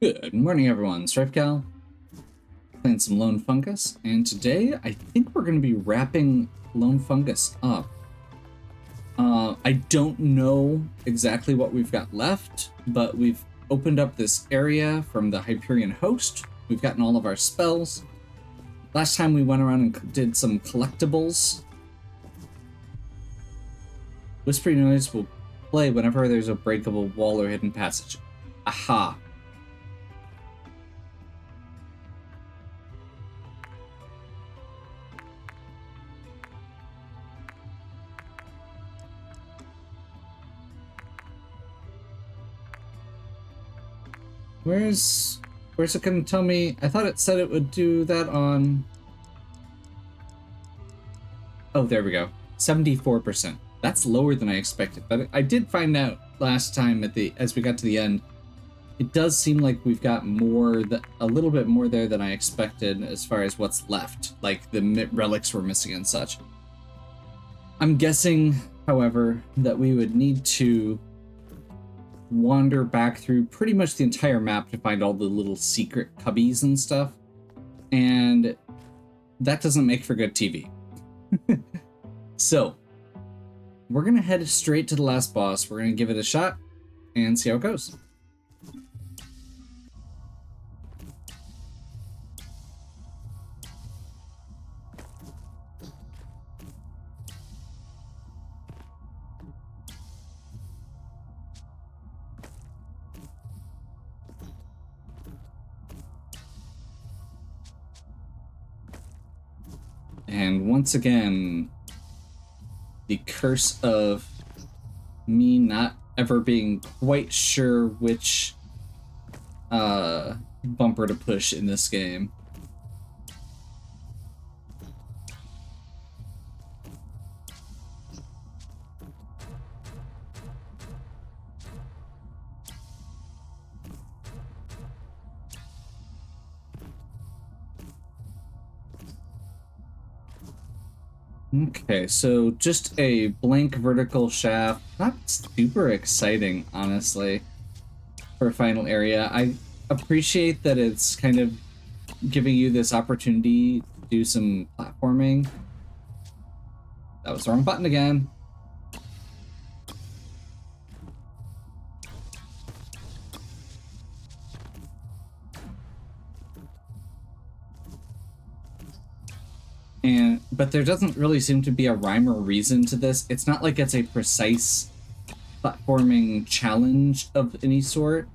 Good morning, everyone. StrifeCal playing some Lone Fungus, and today I think we're going to be wrapping Lone Fungus up. I don't know exactly what we've got left, but we've opened up this area from the Hyperion host. We've gotten all of our spells. Last time we went around and did some collectibles. Whispering noise will play whenever there's a breakable wall or hidden passage. Aha. Where's it gonna tell me? I thought it said it would do that on... Oh, there we go. 74%. That's lower than I expected, but I did find out last time as we got to the end, it does seem like we've got a little bit more there than I expected as far as what's left, like the relics we're missing and such. I'm guessing, however, that we would need to wander back through pretty much the entire map to find all the little secret cubbies and stuff, and that doesn't make for good TV. So we're gonna head straight to the last boss. We're gonna give it a shot and see how it goes. And once again, the curse of me not ever being quite sure which bumper to push in this game. Okay, so just a blank vertical shaft. Not super exciting, honestly, for a final area. I appreciate that it's kind of giving you this opportunity to do some platforming. That was the wrong button again. But there doesn't really seem to be a rhyme or reason to this. It's not like it's a precise platforming challenge of any sort.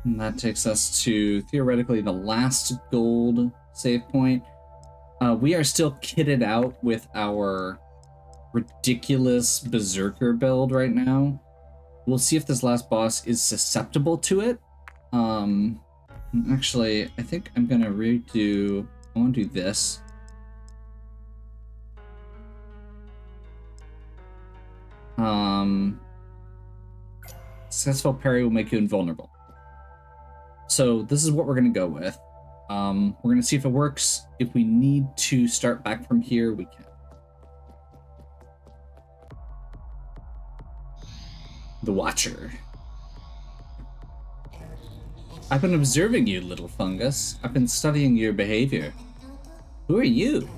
And that takes us to, theoretically, the last gold save point. We are still kitted out with our ridiculous Berserker build right now. We'll see if this last boss is susceptible to it. Actually, I think I'm gonna I want to do this. Successful parry will make you invulnerable. So this is what we're gonna go with. We're gonna see if it works. If we need to start back from here, we can. The Watcher. I've been observing you, little fungus. I've been studying your behavior. Who are you?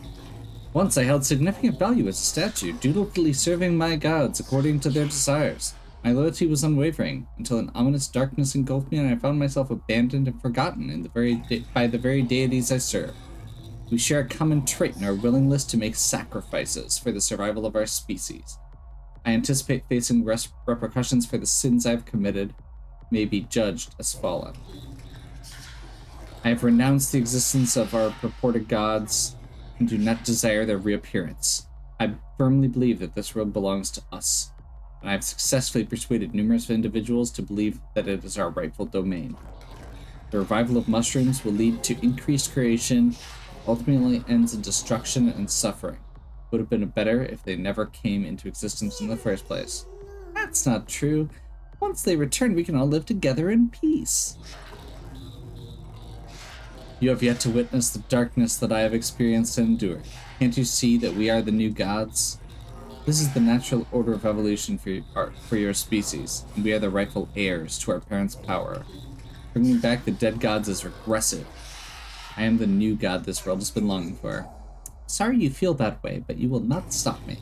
Once I held significant value as a statue, dutifully serving my gods according to their desires. My loyalty was unwavering, until an ominous darkness engulfed me and I found myself abandoned and forgotten by the very deities I serve. We share a common trait in our willingness to make sacrifices for the survival of our species. I anticipate facing repercussions for the sins I've committed, may be judged as fallen. I have renounced the existence of our purported gods and do not desire their reappearance. I firmly believe that this world belongs to us, and I have successfully persuaded numerous individuals to believe that it is our rightful domain. The revival of mushrooms will lead to increased creation, ultimately ends in destruction and suffering. Would have been better if they never came into existence in the first place. That's not true. Once they return, we can all live together in peace. You have yet to witness the darkness that I have experienced and endured. Can't you see that we are the new gods? This is the natural order of evolution for your species, and we are the rightful heirs to our parents' power. Bringing back the dead gods is regressive. I am the new god this world has been longing for. Sorry you feel that way, but you will not stop me.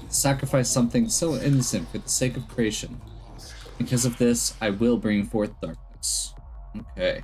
Sacrifice something so innocent for the sake of creation. Because of this, I will bring forth darkness. Okay.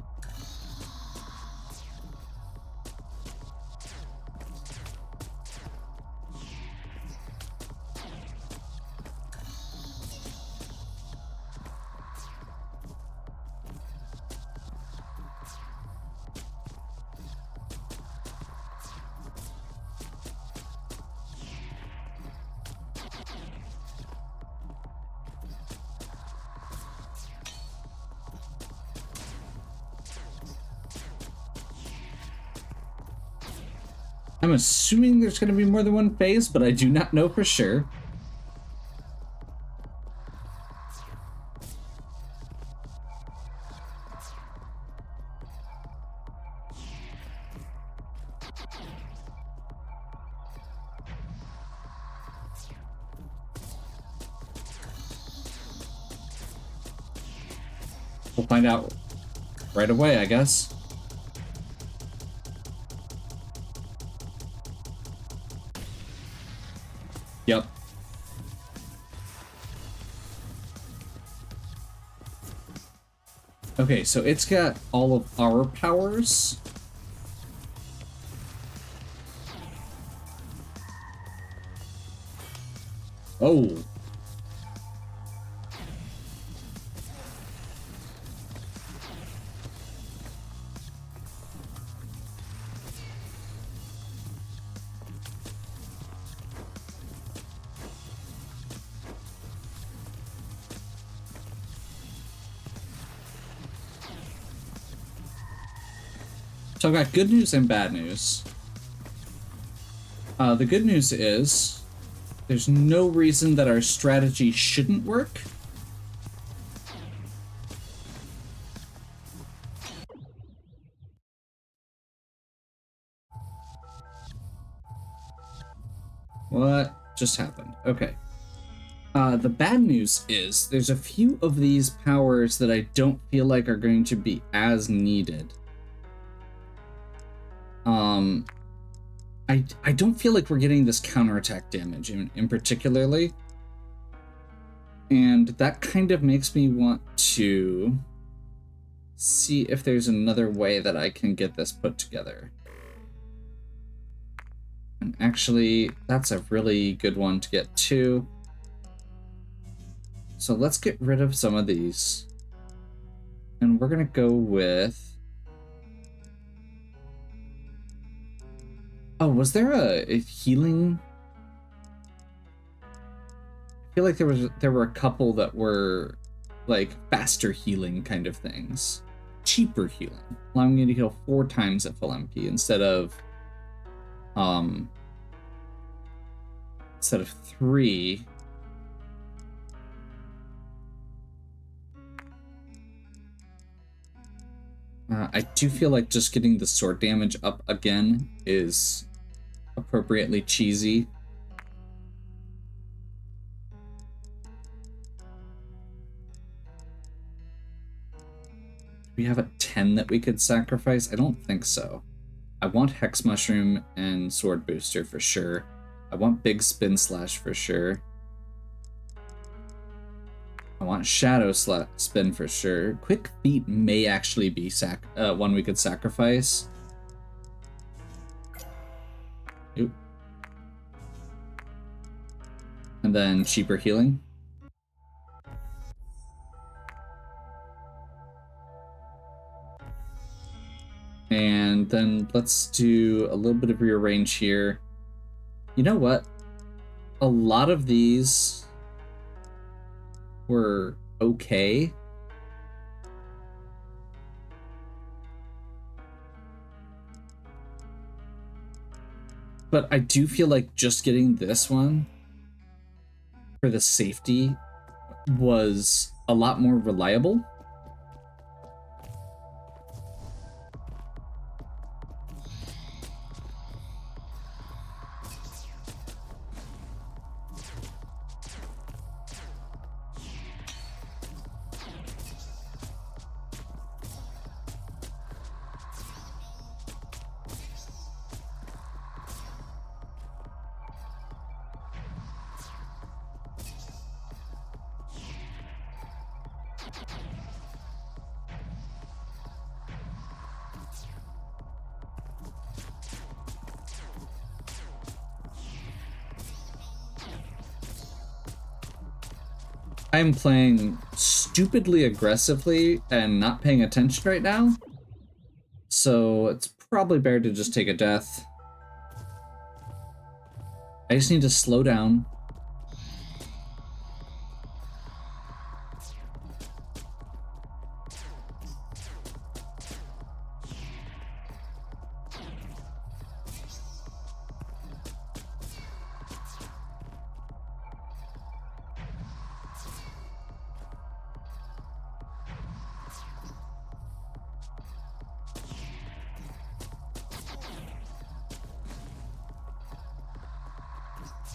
I'm assuming there's going to be more than one phase, but I do not know for sure. We'll find out right away, I guess. Yep. Okay, so it's got all of our powers. Oh. So I've got good news and bad news. The good news is there's no reason that our strategy shouldn't work. What just happened? Okay. The bad news is there's a few of these powers that I don't feel like are going to be as needed. I don't feel like we're getting this counterattack damage in particularly. And that kind of makes me want to see if there's another way that I can get this put together. And actually, that's a really good one to get too. So let's get rid of some of these. And we're gonna go with... Oh, was there a healing? I feel like there were a couple that were like faster healing kind of things. Cheaper healing, allowing you to heal 4 times at full MP instead of 3. I do feel like just getting the sword damage up again is appropriately cheesy. Do we have a 10 that we could sacrifice? I don't think so. I want Hex Mushroom and Sword Booster for sure. I want Big Spin Slash for sure. I want Shadow Spin for sure. Quick Feet may actually be one we could sacrifice. Oop. And then cheaper healing. And then let's do a little bit of rearrange here. You know what? A lot of these were okay. But I do feel like just getting this one for the safety was a lot more reliable. I'm playing stupidly aggressively and not paying attention right now. So it's probably better to just take a death. I just need to slow down.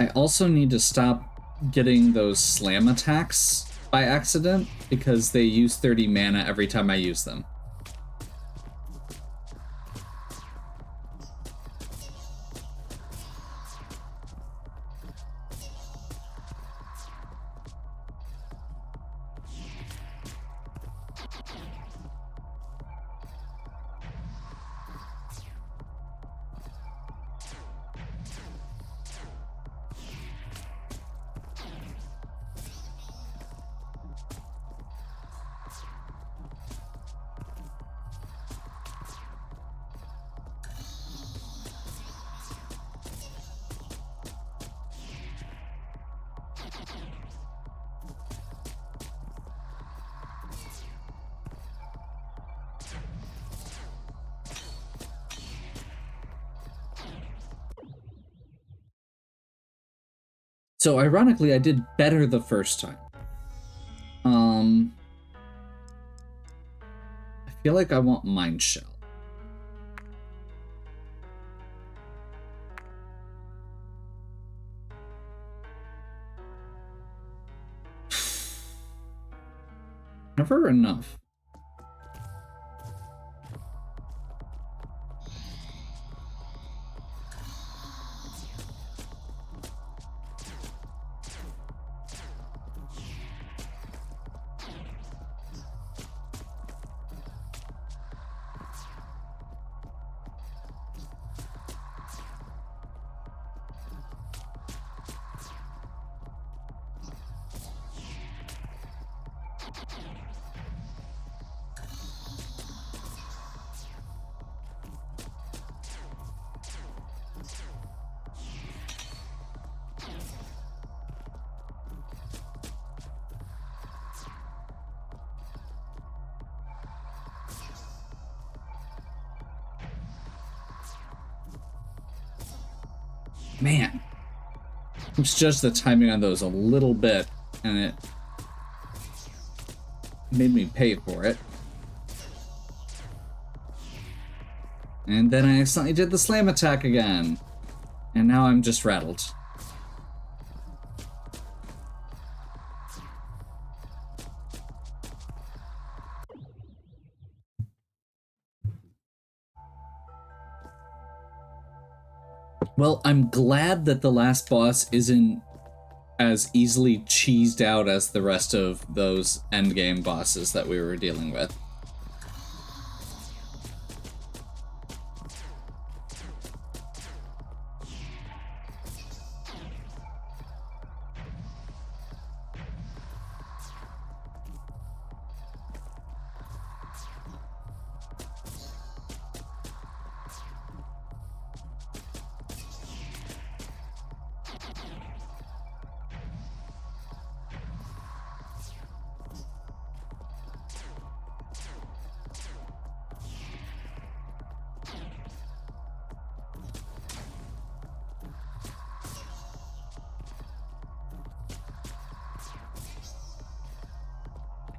I also need to stop getting those slam attacks by accident because they use 30 mana every time I use them. So ironically, I did better the first time. I feel like I want Mind Shell. Never enough. Man, it's just the timing on those a little bit, and it made me pay for it. And then I accidentally did the slam attack again, and now I'm just rattled. Well, I'm glad that the last boss isn't as easily cheesed out as the rest of those endgame bosses that we were dealing with.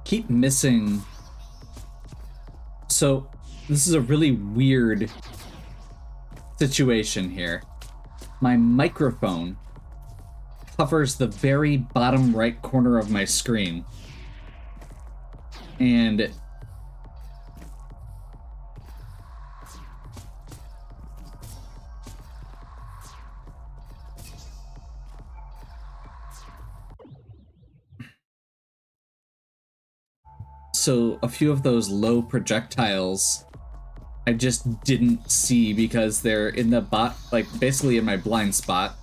Keep missing. So this is a really weird situation here. My microphone covers the very bottom right corner of my screen, and so a few of those low projectiles I just didn't see because they're in the like basically in my blind spot.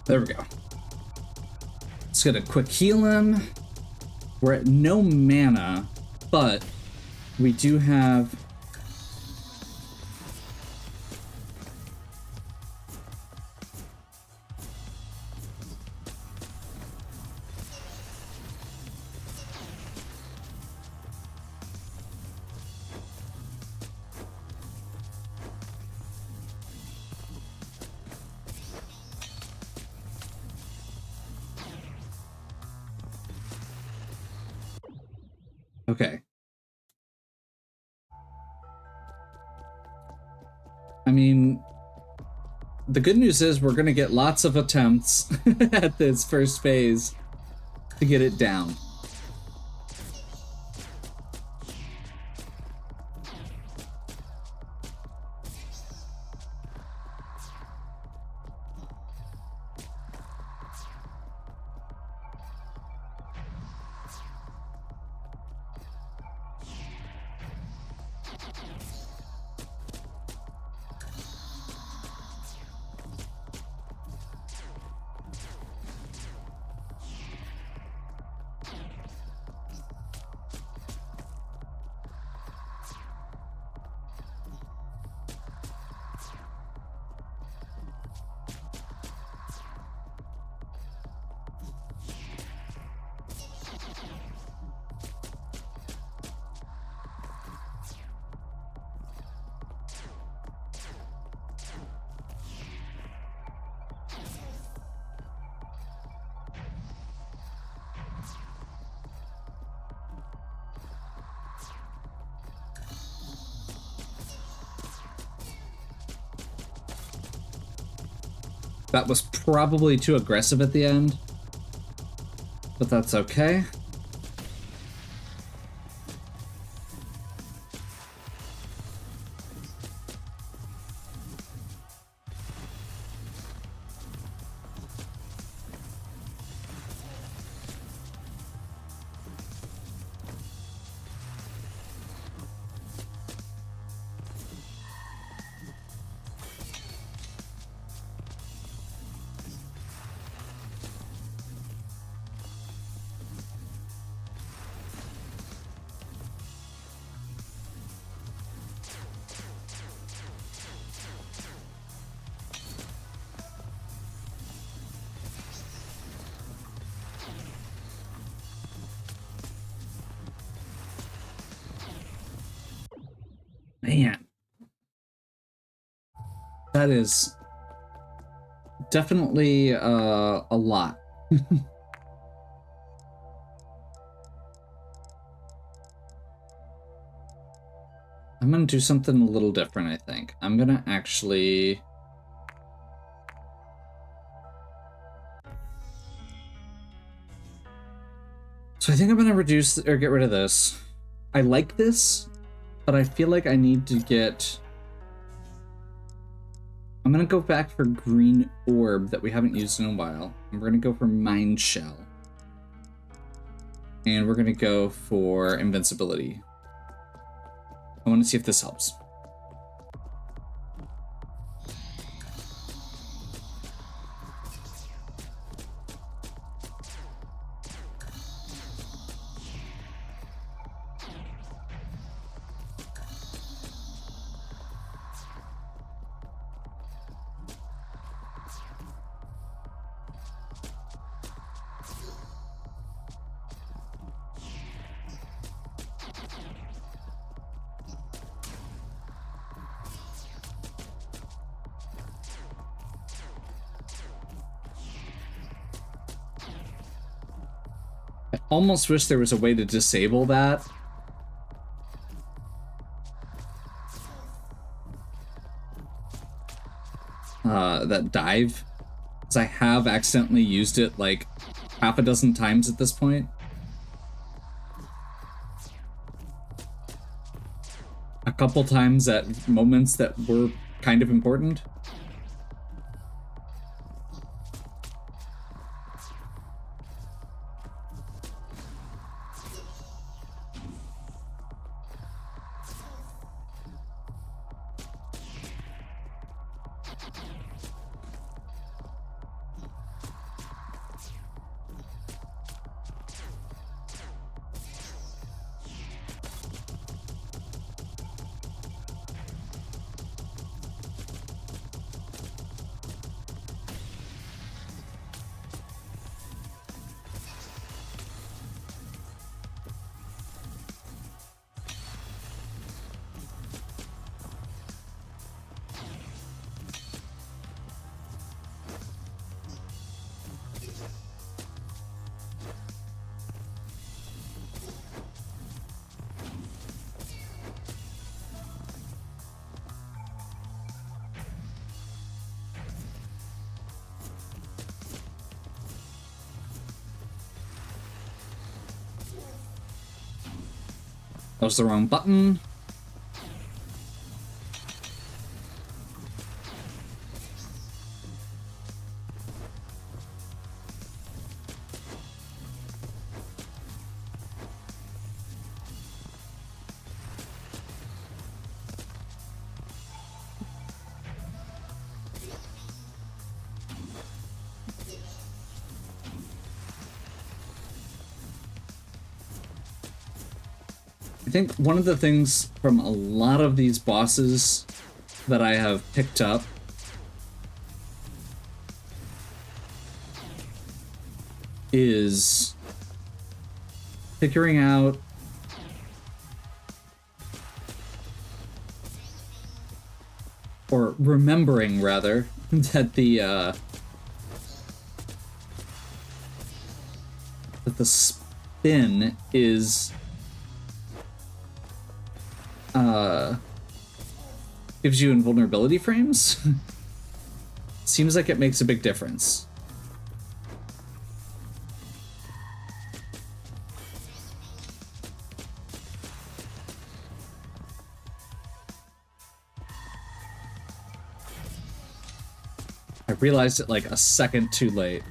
There we go. Let's get a quick heal in. We're at no mana, but we do have... Okay. I mean, the good news is we're going to get lots of attempts at this first phase to get it down. That was probably too aggressive at the end, but that's okay. Man, that is definitely a lot. I'm gonna do something a little different, I think. I'm gonna actually... So I think I'm gonna reduce or get rid of this. I like this, but I feel like I need to get... I'm gonna go back for green orb that we haven't used in a while. And we're gonna go for mind shell. And we're gonna go for invincibility. I want to see if this helps. I almost wish there was a way to disable that. That dive. Because I have accidentally used it like half a dozen times at this point. A couple times at moments that were kind of important. That was the wrong button. I think one of the things from a lot of these bosses that I have picked up is figuring out or remembering rather that the spin is gives you invulnerability frames. Seems like it makes a big difference. I realized it like a second too late.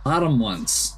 Bottom ones.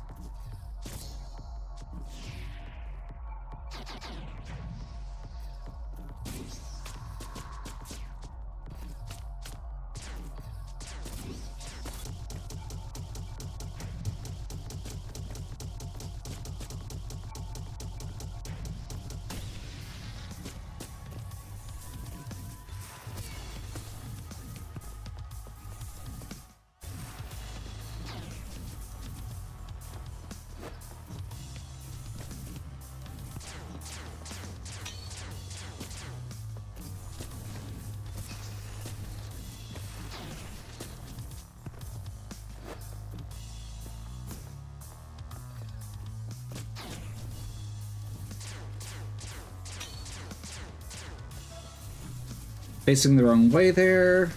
Facing the wrong way there.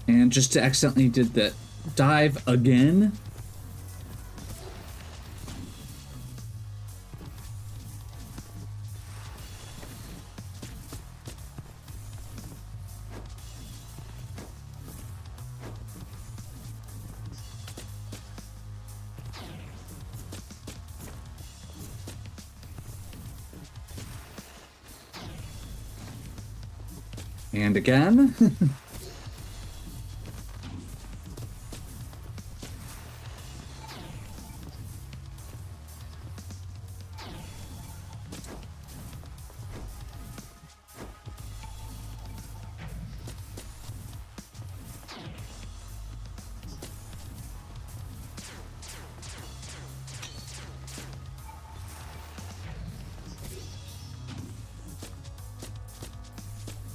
And just accidentally did that dive again. And again.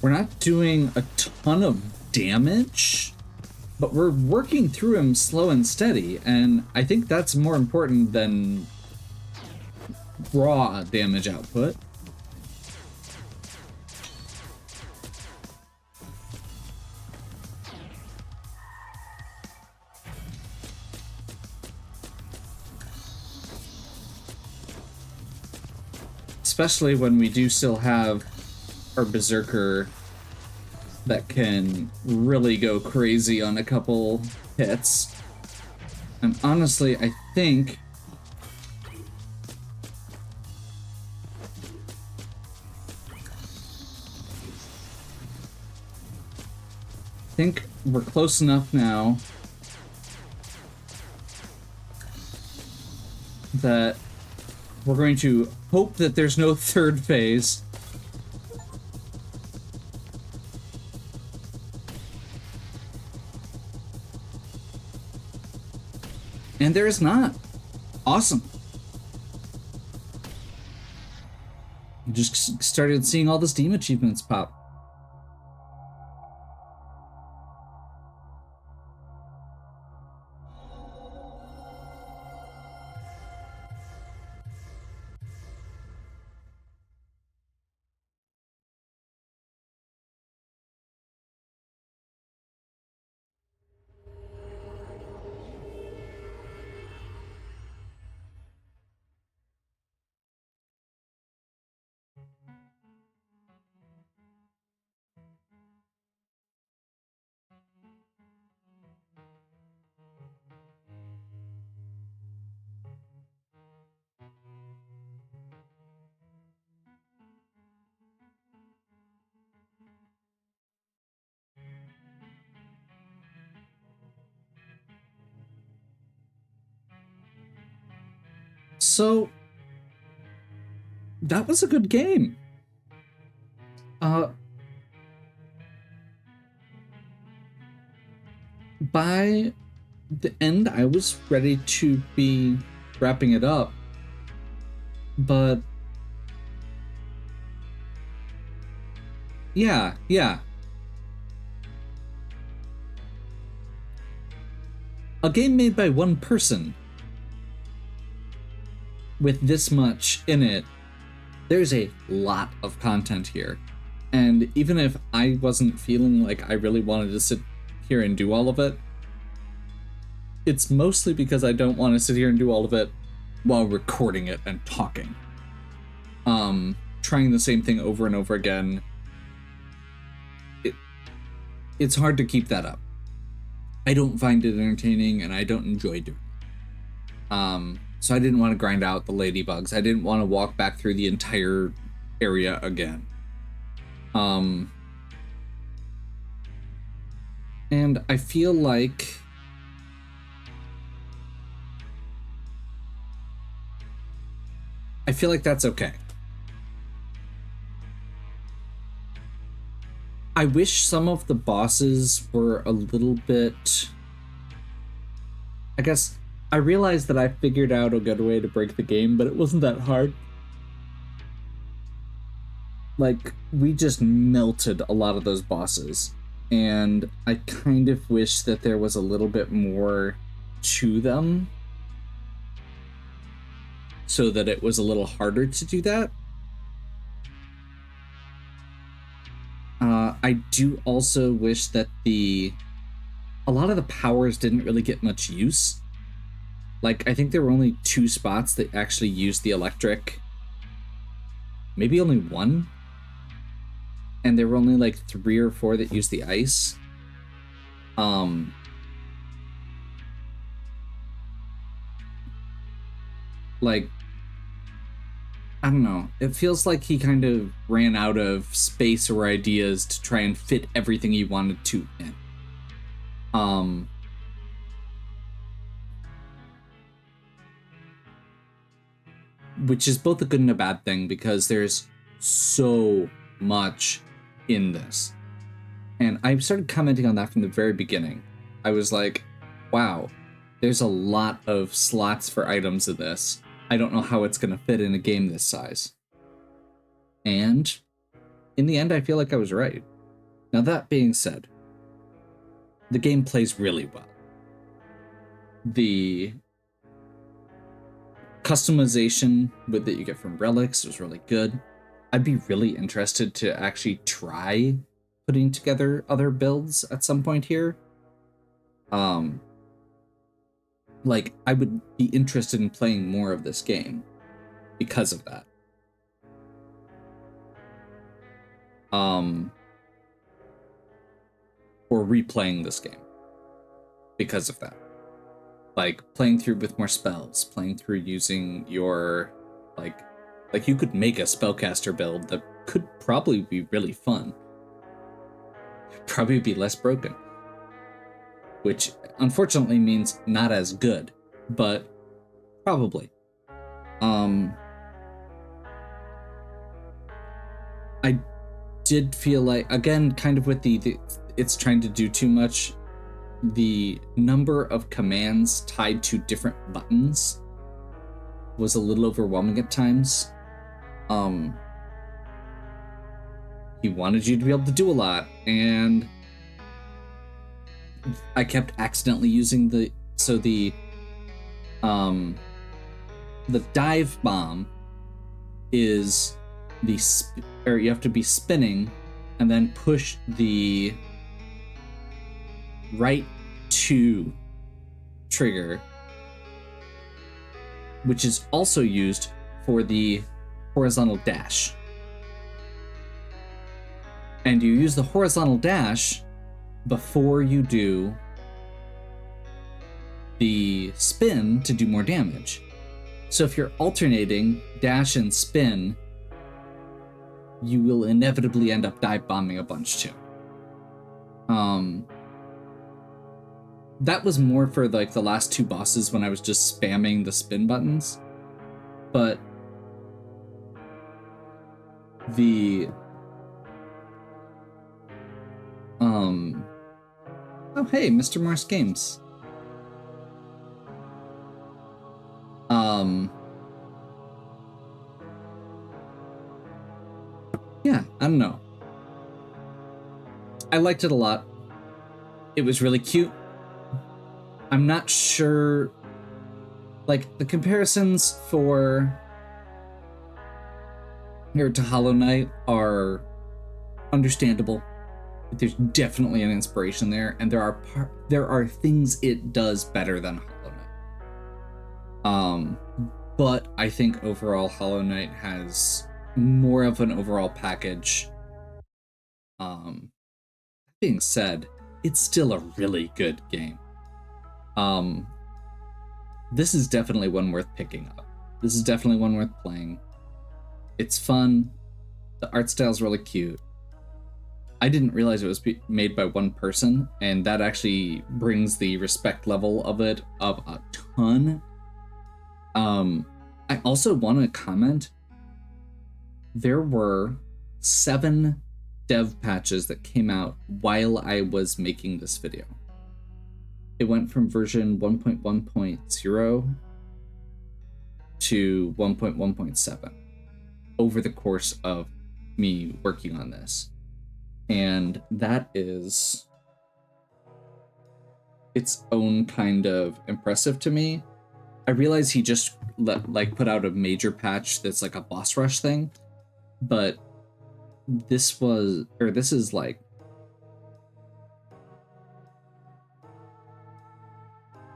We're not doing a ton of damage, but we're working through him slow and steady, and I think that's more important than raw damage output. Especially when we do still have our Berserker that can really go crazy on a couple hits. And honestly, I think we're close enough now that we're going to hope that there's no third phase. And there is not. Awesome. Just started seeing all the Steam achievements pop. So that was a good game. By the end, I was ready to be wrapping it up, but yeah. A game made by one person with this much in it, there's a lot of content here. And even if I wasn't feeling like I really wanted to sit here and do all of it, it's mostly because I don't want to sit here and do all of it while recording it and talking. Trying the same thing over and over again, it's hard to keep that up. I don't find it entertaining and I don't enjoy doing it. So I didn't want to grind out the ladybugs. I didn't want to walk back through the entire area again. And I feel like that's okay. I wish some of the bosses were a little bit... I guess I realized that I figured out a good way to break the game, but it wasn't that hard. Like, we just melted a lot of those bosses, and I kind of wish that there was a little bit more to them. so that it was a little harder to do that. I do also wish that a lot of the powers didn't really get much use. Like, I think there were only 2 spots that actually used the electric. Maybe only 1. And there were only like 3 or 4 that used the ice. Like, I don't know. It feels like he kind of ran out of space or ideas to try and fit everything he wanted to in. Which is both a good and a bad thing, because there's so much in this. And I started commenting on that from the very beginning. I was like, wow, there's a lot of slots for items in this. I don't know how it's going to fit in a game this size. And in the end, I feel like I was right. Now, that being said, the game plays really well. The customization that you get from relics was really good. I'd be really interested to actually try putting together other builds at some point here. Like, I would be interested in playing more of this game because of that. Or replaying this game because of that. Like, playing through with more spells, playing through using your, like you could make a spellcaster build that could probably be really fun. Probably be less broken. Which, unfortunately, means not as good, but probably. I did feel like, again, kind of with the it's trying to do too much, the number of commands tied to different buttons was a little overwhelming at times. He wanted you to be able to do a lot, and I kept accidentally using the dive bomb is or you have to be spinning and then push the right 2 trigger, which is also used for the horizontal dash. And you use the horizontal dash before you do the spin to do more damage. So if you're alternating dash and spin, you will inevitably end up dive bombing a bunch too. That was more for like the last 2 bosses when I was just spamming the spin buttons. But the oh hey, Mr. Morse Games. Yeah, I don't know. I liked it a lot. It was really cute. I'm not sure, like, the comparisons for here to Hollow Knight are understandable. There's definitely an inspiration there, and there are things it does better than Hollow Knight. But I think overall Hollow Knight has more of an overall package. That being said, it's still a really good game. This is definitely one worth picking up. This is definitely one worth playing. It's fun. The art style's really cute. I didn't realize it was made by one person, and that actually brings the respect level of it up a ton. I also want to comment, there were 7 dev patches that came out while I was making this video. It went from version 1.1.0 to 1.1.7 over the course of me working on this. And that is its own kind of impressive to me. I realize he just like put out a major patch that's like a boss rush thing, but this is like,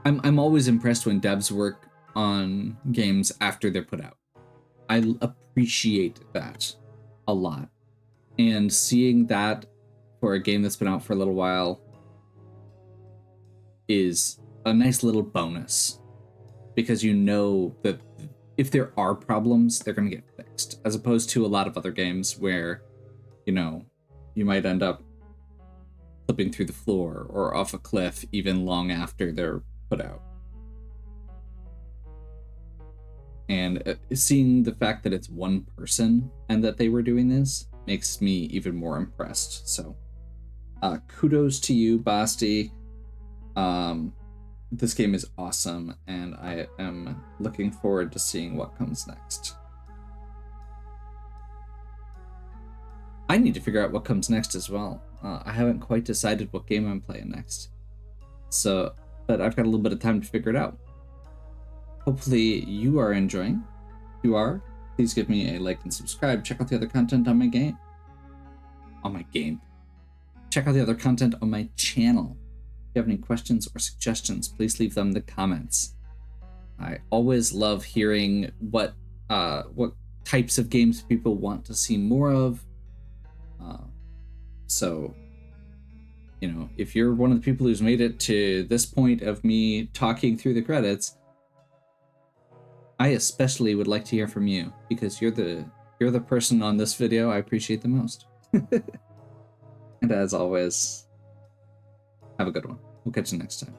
I'm always impressed when devs work on games after they're put out. I appreciate that a lot. And seeing that for a game that's been out for a little while is a nice little bonus, because you know that if there are problems, they're going to get fixed, as opposed to a lot of other games where, you know, you might end up slipping through the floor or off a cliff even long after they're put out. And seeing the fact that it's one person and that they were doing this makes me even more impressed. So kudos to you, Basti. This game is awesome, and I am looking forward to seeing what comes next. I need to figure out what comes next as well. I haven't quite decided what game I'm playing next. So, but I've got a little bit of time to figure it out. Hopefully you are enjoying. If you are, please give me a like and subscribe. Check out the other content on my game. Check out the other content on my channel. If you have any questions or suggestions, please leave them in the comments. I always love hearing what types of games people want to see more of. So, you know, if you're one of the people who's made it to this point of me talking through the credits, I especially would like to hear from you, because you're the person on this video I appreciate the most. And as always, have a good one. We'll catch you next time.